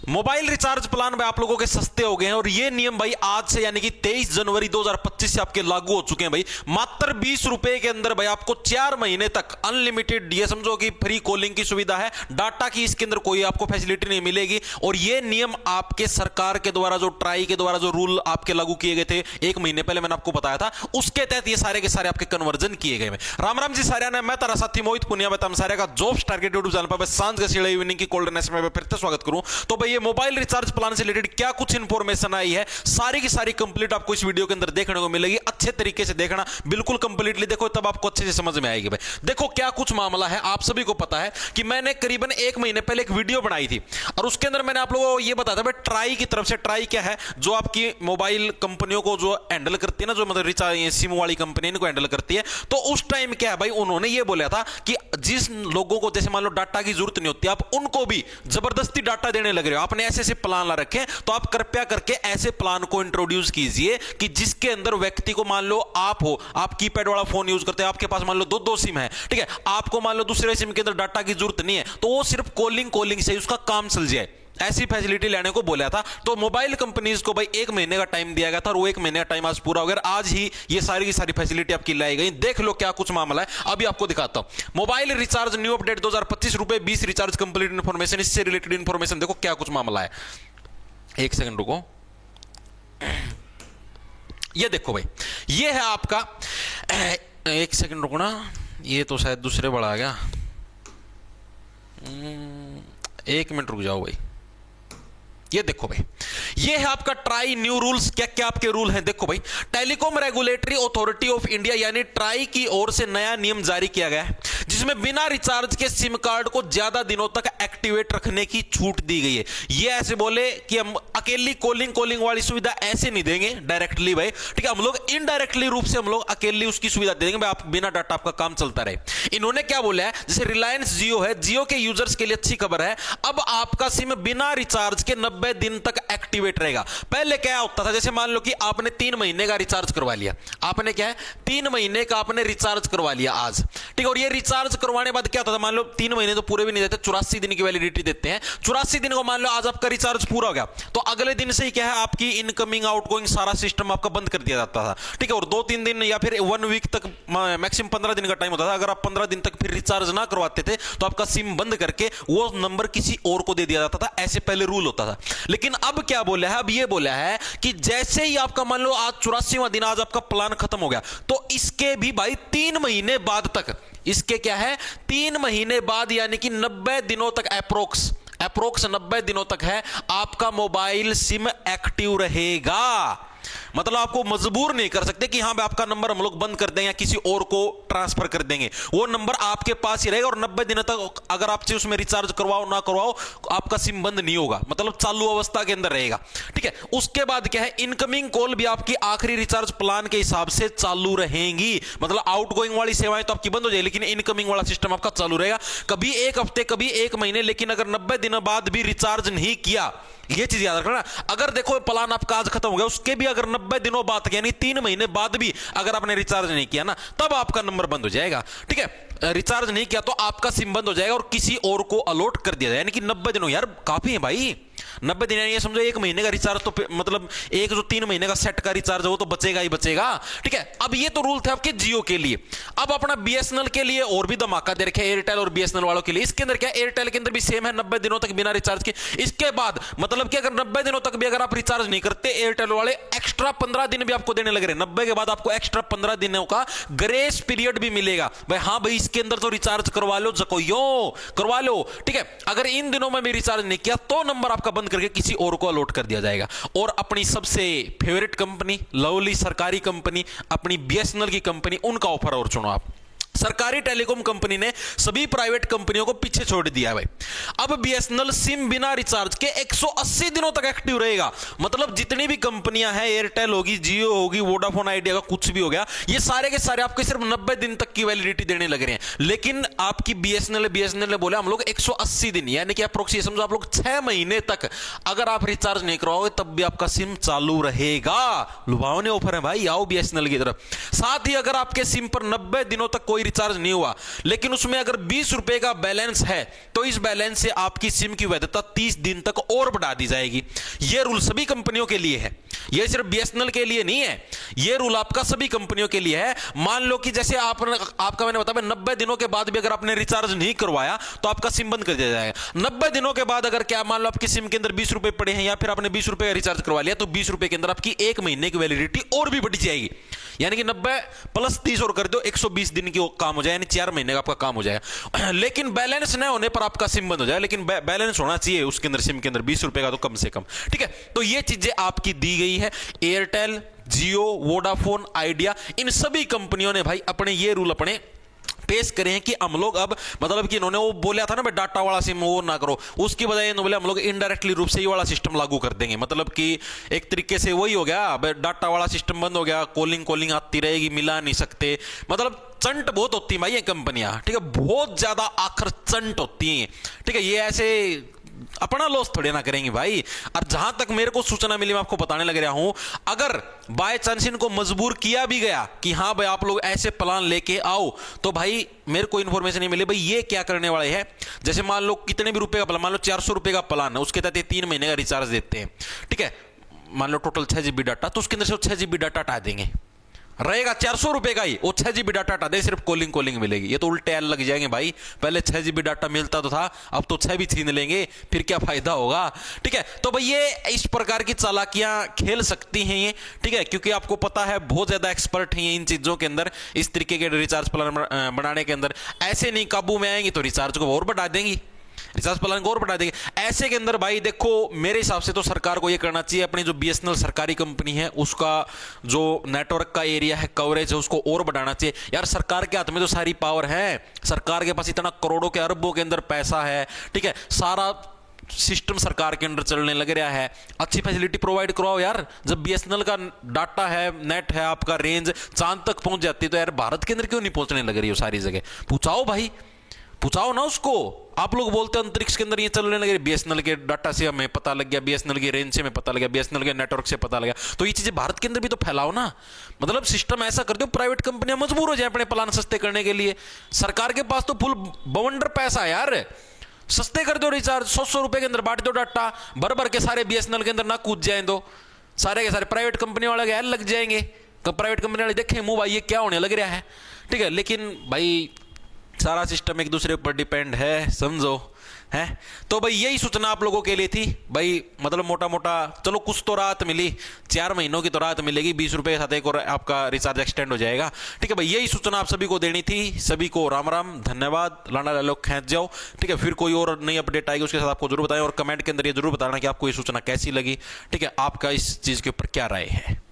Mobile recharge plan भाई आप लोगों के सस्ते हो गए हैं और ये नियम भाई आज से यानी कि 23 जनवरी 2025 से आपके लागू हो चुके हैं भाई। मात्र 20 रुपए के अंदर भाई आपको 4 महीने तक अनलिमिटेड, ये समझो कि फ्री कॉलिंग की सुविधा है, डाटा की इसके अंदर कोई आपको फैसिलिटी नहीं मिलेगी। और ये नियम आपके सरकार के द्वारा, जो ट्राई के द्वारा जो रूल आपके लागू किए गए थे 1 महीने पहले, मैंने आपको बताया था, उसके तहत ये सारे के सारे आपके कन्वर्जन किए गए। राम राम जी सारे ने, मैं तारा साथी मोहित पुनिया बताम सारे का जॉब्स टारगेट यूट्यूब चैनल पर सांझ का सीढ़े इवनिंग की कोल्डनेस में फिर से स्वागत करूं। तो भाई ये मोबाइल रिचार्ज प्लान से रिलेटेड क्या कुछ इंफॉर्मेशन आई है, सारी की सारी कंप्लीट आपको इस वीडियो के अंदर देखने को मिलेगी। अच्छे तरीके से देखना, बिल्कुल कंप्लीटली देखो, तब आपको अच्छे से समझ में आएगी। भाई देखो क्या कुछ मामला है। आप सभी को पता है कि मैंने करीबन 1 महीने पहले एक वीडियो बनाई थी और उसके अंदर मैंने आप लोगों को यह बताया था भाई ट्राई की तरफ से, ट्राई क्या है, जो आपकी मोबाइल कंपनियों को जो हैंडल करती है ना, जो मतलब रिचार्ज सिम वाली कंपनी इनको हैंडल करती है, तो उस टाइम क्या है भाई, उन्होंने ये बोला था कि जिस लोगों को जैसे मान लो डाटा की जरूरत नहीं होती, आप उनको भी जबरदस्ती डाटा देने लग रहे हो, आपने ऐसे प्लान ला रखे, तो आप कृपया करके ऐसे प्लान को इंट्रोड्यूस कीजिए कि जिसके अंदर व्यक्ति को, मान लो आप हो, आप कीपैड वाला फोन यूज करते हैं, आपके पास मान लो दो सिम है, ठीक है, आपको मान लो दूसरे सिम के अंदर डाटा की जरूरत नहीं है, तो वो सिर्फ कॉलिंग से उसका काम चल जाए, ऐसी फैसिलिटी लेने को बोला था। तो मोबाइल कंपनीज को भाई 1 महीने का टाइम दिया गया था और वो 1 महीने का टाइम आज पूरा हो गया। आज ही ये सारी की सारी फैसिलिटी आपकी लाई गई। देख लो क्या कुछ मामला है, अभी आपको दिखाता हूं। मोबाइल रिचार्ज न्यू अपडेट 2025 रुपए 20 रिचार्ज कंप्लीट इंफॉर्मेशन, इससे रिलेटेड इंफॉर्मेशन देखो क्या कुछ मामला है। एक सेकंड रुको, ये देखो भाई, ये है आपका, एक सेकंड रुको ना, ये तो शायद दूसरे बड़ा आ गया, 1 मिनट रुक जाओ भाई। ये देखो भाई, ये है आपका ट्राई न्यू रूल्स। क्या क्या आपके रूल हैं, देखो भाई, telecom regulatory authority of India यानी ट्राई की ओर से नया नियम जारी किया गया है, जिसमें बिना रिचार्ज के सिम कार्ड को ज्यादा दिनों तक एक्टिवेट रखने की छूट दी गई है। ये ऐसे बोले कि हम अकेली कॉलिंग वाली सुविधा ऐसे नहीं देंगे डायरेक्टली भाई, ठीक है, हम लोग इनडायरेक्टली रूप से हम लोग अकेली उसकी सुविधा देंगे भाई, आप बिना डाटा आपका काम चलता रहे। इन्होंने क्या बोला है, जैसे रिलायंस जियो है, जियो के यूजर्स के लिए अच्छी खबर है, अब आपका सिम बिना रिचार्ज के 90 दिन तक एक्टिवेट रहेगा। पहले क्या होता था, जैसे मान लो कि आपने 3 महीने का रिचार्ज करवा लिया, आपने क्या है 3 महीने का आपने रिचार्ज करवा लिया आज, ठीक है, और ये रिचार्ज करवाने बाद क्या होता था, मान लो 3 महीने तो पूरे भी नहीं देते, 84 दिन की वैलिडिटी देते हैं, 84 दिन को मान लो आज आपका रिचार्ज पूरा हो गया, तो अगले दिन से ही क्या है, आपकी इनकमिंग आउटगोइंग सारा सिस्टम आपका बंद कर दिया जाता था, ठीक है, और 2-3 दिन या फिर 1 वीक तक, मैक्सिमम 15 दिन का टाइम होता था। अगर आप 15 दिन तक फिर रिचार्ज ना करवाते थे तो आपका सिम बंद करके वो नंबर किसी और को दे दिया जाता था, ऐसे पहले रूल होता था। लेकिन अब क्या बोला है, अब ये बोला है कि जैसे ही आपका मान लो आज 84वां दिन, आज आपका प्लान खत्म हो गया, तो इसके भी भाई 3 महीने बाद तक, इसके क्या है 3 महीने बाद यानी कि 90 दिनों तक, अप्रोक्स 90 दिनों तक है, आपका मोबाइल सिम एक्टिव रहेगा। मतलब आपको मजबूर नहीं कर सकते कि हां भाई आपका नंबर हम लोग बंद कर देंगे या किसी और को ट्रांसफर कर देंगे, वो नंबर आपके पास ही रहेगा और 90 दिनों तक अगर आपसे उसमें रिचार्ज करवाओ ना करवाओ, आपका सिम बंद नहीं होगा, मतलब चालू अवस्था के अंदर रहेगा, ठीक है। उसके बाद क्या है, इनकमिंग कॉल भी आपकी आखिरी रिचार्ज प्लान के हिसाब से चालू रहेंगी, मतलब आउटगोइंग वाली सेवाएं तो आपकी बंद हो जाएगी, लेकिन इनकमिंग वाला सिस्टम आपका चालू रहेगा, कभी 1 हफ्ते कभी 1 महीने, लेकिन अगर 90 दिनों बाद भी रिचार्ज नहीं किया, ये चीज याद रखना, अगर देखो प्लान आपका आज खत्म हो गया, उसके भी अगर 90 दिनों बाद यानी 3 महीने बाद भी अगर आपने रिचार्ज नहीं किया ना, तब आपका नंबर बंद हो जाएगा, ठीक है। रिचार्ज नहीं किया तो आपका सिम बंद हो जाएगा और किसी और को अलॉट कर दिया जाएगा, यानी कि 90 दिनों, यार काफी है भाई, 90 दिन ये समझो 1 महीने का रिचार्ज, तो मतलब एक जो 3 महीने का सेट का रिचार्ज है वो तो बचेगा ही बचेगा, ठीक है। अब ये तो रूल थे आपके जियो के लिए। अब अपना बीएसएनएल के लिए और भी धमाका दे रखे, एयरटेल और बीएसएनएल वालों के लिए। इसके अंदर क्या, एयरटेल के अंदर भी सेम है, 90 दिनों तक बिना रिचार्ज के। इसके बाद मतलब कि अगर 90 दिनों तक भी अगर आप रिचार्ज नहीं करते, एयरटेल वाले एक्स्ट्रा 15 दिन भी आपको देने लग रहे हैं, 90 के बाद आपको एक्स्ट्रा 15 दिनों का ग्रेस पीरियड भी मिलेगा भाई। हाँ भाई इसके अंदर तो रिचार्ज करवा लो, जकोयो करवा लो, ठीक है। अगर इन दिनों में भी रिचार्ज नहीं किया तो नंबर आपका बंद करके किसी और को अलॉट कर दिया जाएगा। और अपनी सबसे फेवरेट कंपनी, लवली सरकारी कंपनी, अपनी बीएसएनएल की कंपनी, उनका ऑफर और चुनो आप। सरकारी टेलीकॉम कंपनी ने सभी प्राइवेट कंपनियों को पीछे छोड़ दिया है भाई। अब बीएसएनएल सिम बिना रिचार्ज के 180 दिनों तक एक्टिव रहेगा, मतलब जितनी भी कंपनियां हैं, एयरटेल होगी, जियो होगी, वोडाफोन आइडिया का कुछ भी हो गया, ये सारे के सारे आपके सिर्फ 90 दिन तक की वैलिडिटी देने लग रहे हैं। लेकिन आपकी बीएसएनएल ने बोला हम लोग 180 दिन यानी कि अप्रोक्सीमेट समझो आप लोग 6 महीने तक अगर आप रिचार्ज नहीं करवाओगे तब भी आपका सिम चालू रहेगा। लुभावने ऑफर है भाई, आओ बीएसएनएल की तरफ। साथ ही अगर आपके सिम पर 90 दिनों तक कोई रिचार्ज नहीं हुआ, लेकिन उसमें अगर 20 रुपए का बैलेंस है तो इस बैलेंस से आपकी सिम की वैधता 30 दिन तक और बढ़ा दी जाएगी। यह रूल सभी कंपनियों के लिए है, यह सिर्फ बीएसएनएल के लिए नहीं है, यह रूल आपका सभी कंपनियों के लिए है। मान लो कि जैसे आपका मैंने बताया 90 दिनों के बाद भी अगर आपने रिचार्ज नहीं करवाया तो आपका सिम बंद कर दिया जाएगा। 90 दिनों के बाद अगर क्या मान लो आपकी सिम के अंदर 20 रुपए पड़े हैं या फिर आपने 20 रुपए का रिचार्ज करवा लिया तो 20 रुपए के अंदर आपकी 1 महीने की वैलिडिटी और भी बढ़ जाएगी, यानी कि 90 प्लस 30 और कर दो 120 दिन की काम हो जाए, यानी 4 महीने का आपका काम हो जाएगा। लेकिन बैलेंस न होने पर आपका सिम बंद हो जाए, लेकिन बैलेंस होना चाहिए उसके अंदर, सिम के अंदर 20 रुपए का तो कम से कम, ठीक है। तो ये चीजें आपकी दी गई है। एयरटेल, जियो, वोडाफोन, आइडिया, इन सभी कंपनियों ने भाई अपने ये रूल अपने पेश करे हैं कि हम लोग अब मतलब कि इन्होंने वो बोला था ना भाई डाटा वाला सिम वो ना करो, उसकी बजाय इन्होंने बोले हम लोग इनडायरेक्टली रूप से ये वाला सिस्टम लागू कर देंगे। मतलब कि एक तरीके से वही हो गया, डाटा वाला सिस्टम बंद हो गया, कॉलिंग आती रहेगी, मिला नहीं सकते। मतलब चंट बहुत होती है भाई ये कंपनियां, ठीक है, बहुत ज्यादा आखिर चंट होती हैं, ठीक है। ये ऐसे अपना लॉस थोड़े ना करेंगे भाई। और जहां तक मेरे को सूचना मिली मैं आपको बताने लग रहा हूं, अगर बाय चांस इनको मजबूर किया भी गया कि हां भाई आप लोग ऐसे प्लान लेके आओ, तो भाई मेरे को इंफॉर्मेशन नहीं मिली भाई ये क्या करने वाले हैं। जैसे मान लो कितने भी रुपए का प्लान, मान लो 400 रुपए का प्लान है, उसके तहत 3 महीने का रिचार्ज देते हैं, ठीक है। मान लो टोटल 6 GB डाटा, तो उसके अंदर से 6 GB डाटा हटा देंगे, रहेगा 400 रुपए का ही, वो 6 GB डाटा हटा दे, सिर्फ कॉलिंग मिलेगी। ये तो उल्टे एल लग जाएंगे भाई, पहले 6 GB डाटा मिलता तो था, अब तो 6 भी छीन लेंगे, फिर क्या फायदा होगा, ठीक है। तो भाई ये इस प्रकार की चालाकियां खेल सकती हैं ये, ठीक है, क्योंकि आपको पता है बहुत ज्यादा एक्सपर्ट हैं इन चीजों के अंदर, इस तरीके के रिचार्ज प्लान बनाने के अंदर। ऐसे नहीं काबू में आएंगे तो रिचार्ज को और बढ़ा देंगी, रिचार्ज प्लान को और बढ़ा देंगे। ऐसे के अंदर भाई देखो मेरे हिसाब से तो सरकार को ये करना चाहिए, अपनी जो बीएसएनएल सरकारी कंपनी है उसका जो नेटवर्क का एरिया है, कवरेज है, उसको और बढ़ाना चाहिए। यार सरकार के हाथ में तो सारी पावर है, सरकार के पास इतना करोड़ों के अरबों के अंदर पैसा है, ठीक है, सारा सिस्टम सरकार के अंदर चलने लग रहा है। अच्छी फैसिलिटी प्रोवाइड करवाओ यार। जब बीएसएनएल का डाटा है, नेट है, आपका रेंज चांद तक पहुंच जाती है, तो यार भारत के अंदर क्यों नहीं पहुंचने लग रही हो सारी जगह? पूछाओ भाई, पूछाओ ना उसको। आप लोग बोलते हैं अंतरिक्ष के अंदर ये चलने लगे, बीएसएनएल के डाटा से हमें पता लग गया, बीएसएनएल की रेंज से हमें पता लग गया, बीएसएनएल के नेटवर्क से पता लगा, तो ये चीजें भारत के अंदर भी तो फैलाओ ना। मतलब सिस्टम ऐसा कर दो प्राइवेट कंपनियां मजबूर हो जाए अपने प्लान सस्ते करने के लिए। सरकार के पास तो फुल बवंडर पैसा है यार, सस्ते कर दो रिचार्ज, 100 रुपए के अंदर बांट दो डाटा, भर के सारे बीएसएनएल के अंदर ना कूद जाए दो, सारे के सारे प्राइवेट कंपनी वाले गैर लग जाएंगे। प्राइवेट कंपनी वाले देखें मुंह भाई ये क्या होने लग रहा है, ठीक है। लेकिन भाई सारा सिस्टम एक दूसरे पर डिपेंड है, समझो है। तो भाई यही सूचना आप लोगों के लिए थी भाई, मतलब मोटा मोटा चलो कुछ तो राहत मिली, 4 महीनों की तो राहत मिलेगी, 20 रुपए के साथ एक और आपका रिचार्ज एक्सटेंड हो जाएगा, ठीक है भाई। यही सूचना आप सभी को देनी थी। सभी को राम राम, धन्यवाद, लाना डायलॉग खींच जाओ, ठीक है। फिर कोई और नई अपडेट आएगी उसके साथ आपको जरूर बताएं, और कमेंट के अंदर ये जरूर बताना कि आपको ये सूचना कैसी लगी, ठीक है, आपका इस चीज के ऊपर क्या राय है।